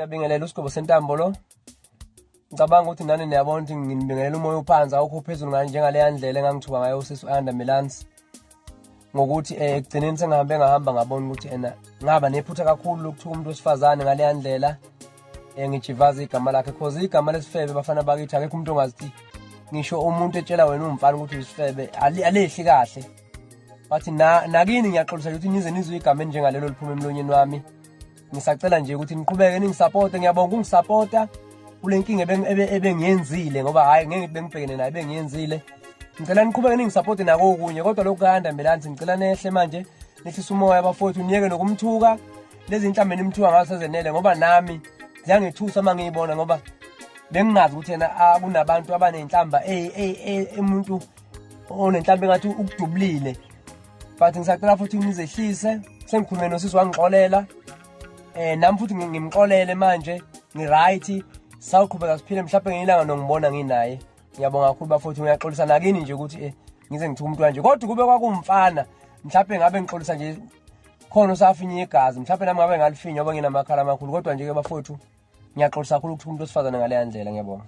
ngiyabingelela uSigaba Sentambo lo. Ngicabanga ukuthi nani niyabona ukuthi nginibingelela umoya uphansi awukho phezulu ngani njengaleya ndlela engangithuka ngayo usisi Under Milans. Ngokuthi ekugcineni ngahamba ngabona ukuthi ngaba nephutha kakhulu lokuthuka umuntu wesifazane ngaleya ndlela. Ngijivaza igama lakhe because igama lesifebe bafana bakithi akekho umuntu ongazithi ngisho umuntu etshela wena umfana ukuthi isifebe alehli kahle. Bathi nakini ngiyaxolisa ukuthi nize nizwe igama njengalelo liphuma emlonyeni wami. Ngisacela nje ukuthi niqhubeke ningisupport. Ngiyabonga ukungisupporta kule nkinga ebengiyenzile ngoba hayi ngeke bengibhekene nayo bengiyenzile. Ngicela niqhubeke ningisupport nako okunye kodwa lokhu kaHanda Milans ngicela nehle manje nehlisa umoya abafowethu niyeke nokumthuka. Lezi inhlambe nimthuka ngasezenele ngoba nami ziyangithusa mangiyibona ngoba bengingazi ukuthi kunabantu abanenhlamba umuntu onenhlamba engathi ukudubulile. But ngisacela futhi nizehlise sengikhulume nosisi wangixolela. Nami futhi ngimxolele manje ngiright sawuqhubeka siphile mhlawumbe ngilanga nongibona nginaye. Ngiyabonga kakhulu bafowethu ngiyaxolisa nakini nje ukuthi ngize ngithuka umuntu kanje kodwa kube kwakumfana mhlawumbe ngabe ngixolisa nje khona usafinya igazi mhlawumbe nami ngabe ngalifinya ngoba nginamakhala amakhulu kodwa nje ke bafowethu ngiyaxolisa kakhulu ukuthi umuntu osifazana ngale ndlela ngiyabonga.